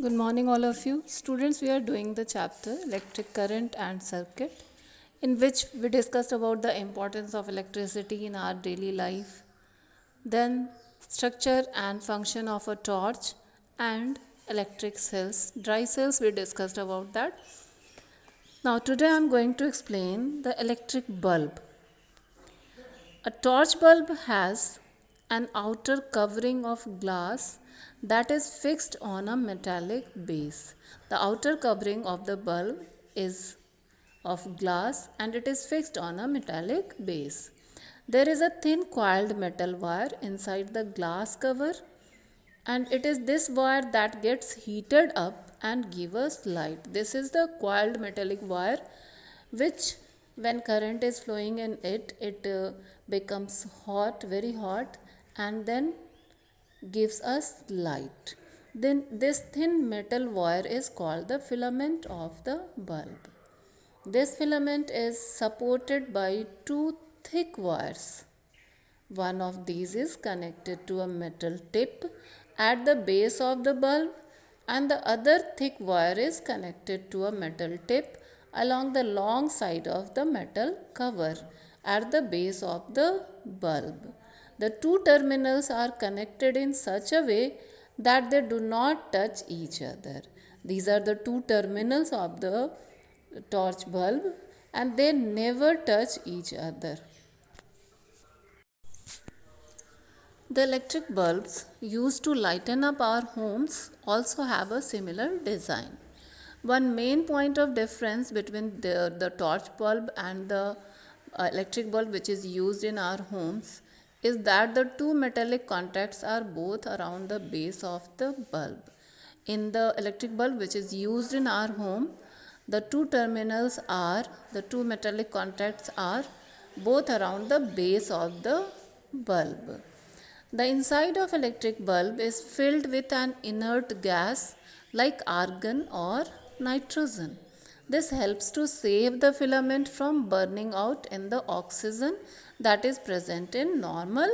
Good morning, all of you. Students, we are doing the chapter Electric Current and Circuit, in which we discussed about the importance of electricity in our daily life, then structure and function of a torch and electric cells. Dry cells, we discussed about that. Now, today I am going to explain the electric bulb. A torch bulb has an outer covering of glass that is fixed on a metallic base. The outer covering of the bulb is of glass and it is fixed on a metallic base. There is a thin coiled metal wire inside the glass cover, and it is this wire that gets heated up and give us light. This is the coiled metallic wire, which when current is flowing in it becomes hot, very hot, and then gives us light. Then this thin metal wire is called the filament of the bulb. This filament is supported by two thick wires. One of these is connected to a metal tip at the base of the bulb, and the other thick wire is connected to a metal tip along the long side of the metal cover at the base of the bulb. The two terminals are connected in such a way that they do not touch each other. These are the two terminals of the torch bulb, and they never touch each other. The electric bulbs used to lighten up our homes also have a similar design. One main point of difference between the torch bulb and the electric bulb which is used in our homes is that the two metallic contacts are both around the base of the bulb. In the electric bulb which is used in our home, the two metallic contacts are both around the base of the bulb. The inside of electric bulb is filled with an inert gas like argon or nitrogen. This helps to save the filament from burning out in the oxygen that is present in normal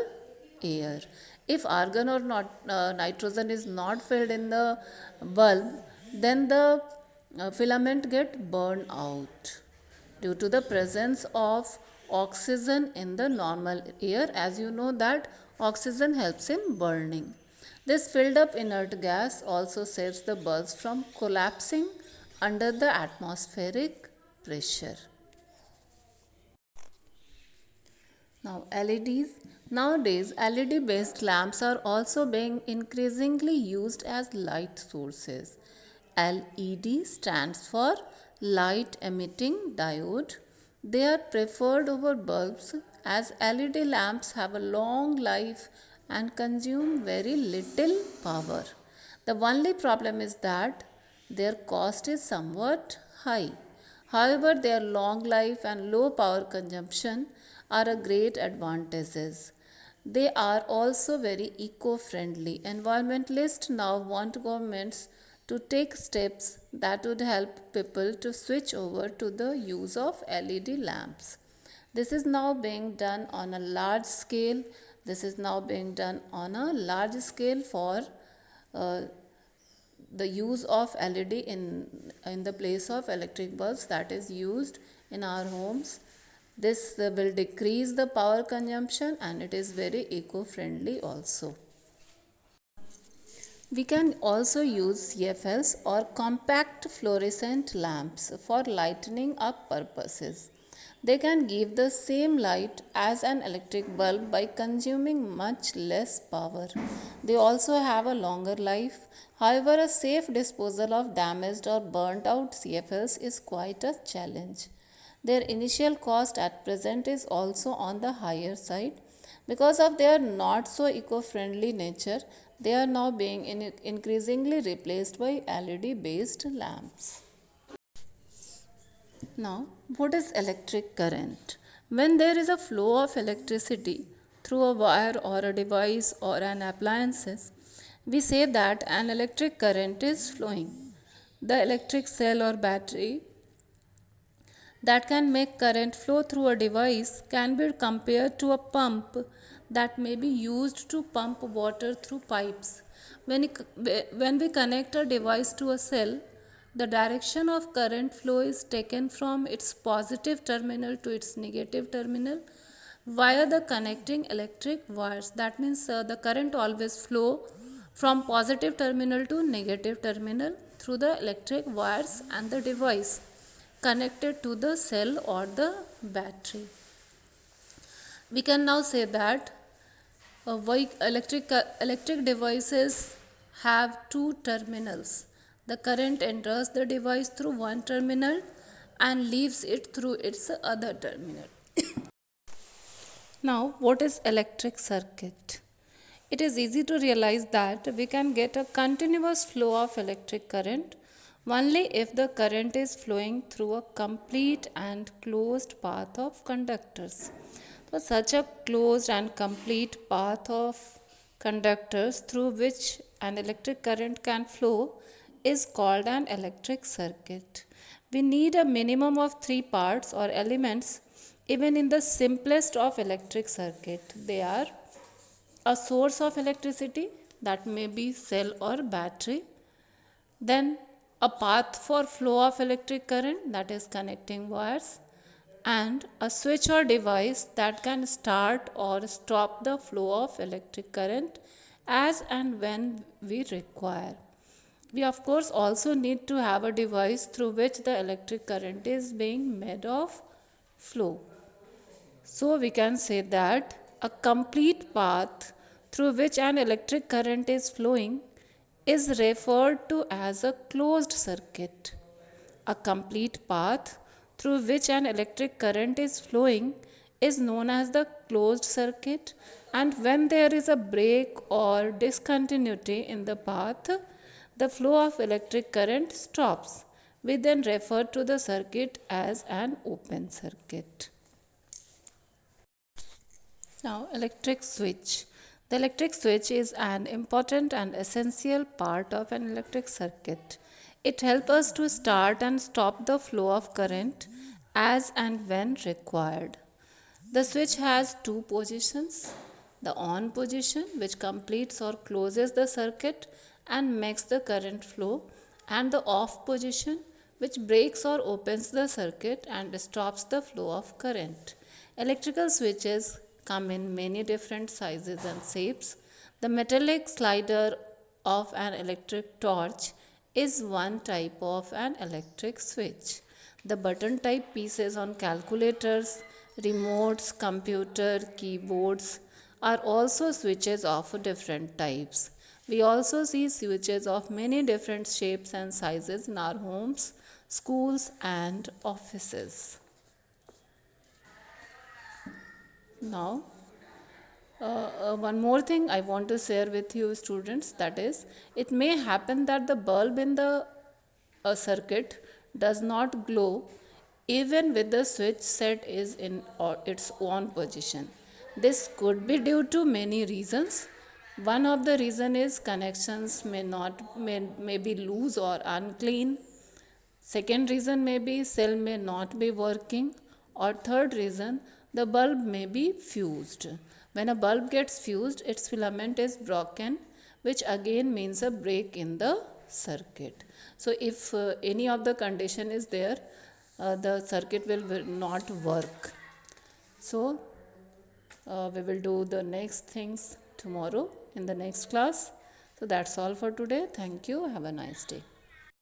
air. If argon or nitrogen is not filled in the bulb, then the filament get burned out due to the presence of oxygen in the normal air. As you know that oxygen helps in burning. This filled up inert gas also saves the bulbs from collapsing under the atmospheric pressure. Now LEDs. Nowadays LED based lamps are also being increasingly used as light sources. LED stands for light emitting diode. They are preferred over bulbs as LED lamps have a long life and consume very little power. The only problem is that their cost is somewhat high. However, their long life and low power consumption are a great advantages. They are also very eco-friendly. Environmentalists now want governments to take steps that would help people to switch over to the use of LED lamps. This is now being done on a large scale. This is now being done on a large scale for uh, the use of LED in the place of electric bulbs that is used in our homes. This will decrease the power consumption and it is very eco-friendly also. We can also use CFLs or compact fluorescent lamps for lightening up purposes. They can give the same light as an electric bulb by consuming much less power. They also have a longer life. However, a safe disposal of damaged or burnt out CFLs is quite a challenge. Their initial cost at present is also on the higher side. Because of their not so eco-friendly nature, they are now being increasingly replaced by LED based lamps. Now, what is electric current? When there is a flow of electricity through a wire or a device or an appliances, we say that an electric current is flowing. The electric cell or battery that can make current flow through a device can be compared to a pump that may be used to pump water through pipes. when we connect a device to a cell, the direction of current flow is taken from its positive terminal to its negative terminal via the connecting electric wires. That means the current always flow from positive terminal to negative terminal through the electric wires and the device connected to the cell or the battery. We can now say that electric devices have two terminals. The current enters the device through one terminal and leaves it through its other terminal. Now, what is electric circuit? It is easy to realize that we can get a continuous flow of electric current only if the current is flowing through a complete and closed path of conductors. So, such a closed and complete path of conductors through which an electric current can flow is called an electric circuit. We need a minimum of three parts or elements even in the simplest of electric circuit. They are a source of electricity, that may be cell or battery, then a path for flow of electric current, that is connecting wires, and a switch or device that can start or stop the flow of electric current as and when we require. We of course also need to have a device through which the electric current is being made of flow. So we can say that a complete path through which an electric current is flowing is referred to as a closed circuit. A complete path through which an electric current is flowing is known as the closed circuit, and when there is a break or discontinuity in the path, the flow of electric current stops. We then refer to the circuit as an open circuit. Now, electric switch. The electric switch is an important and essential part of an electric circuit. It helps us to start and stop the flow of current as and when required. The switch has two positions: the on position, which completes or closes the circuit and makes the current flow, and the off position, which breaks or opens the circuit and stops the flow of current. Electrical switches come in many different sizes and shapes. The metallic slider of an electric torch is one type of an electric switch. The button type pieces on calculators, remotes, computer, keyboards are also switches of different types. We also see switches of many different shapes and sizes in our homes, schools, and offices. Now, one more thing I want to share with you students, that is, it may happen that the bulb in the circuit does not glow even with the switch set is in its on position. This could be due to many reasons. One of the reason is connections may be loose or unclean. Second reason may be cell may not be working, or third reason, the bulb may be fused. When a bulb gets fused, its filament is broken, which again means a break in the circuit. So if any of the condition is there, the circuit will not work. So we will do the next things tomorrow in the next class. So that's all for today. Thank you. Have a nice day.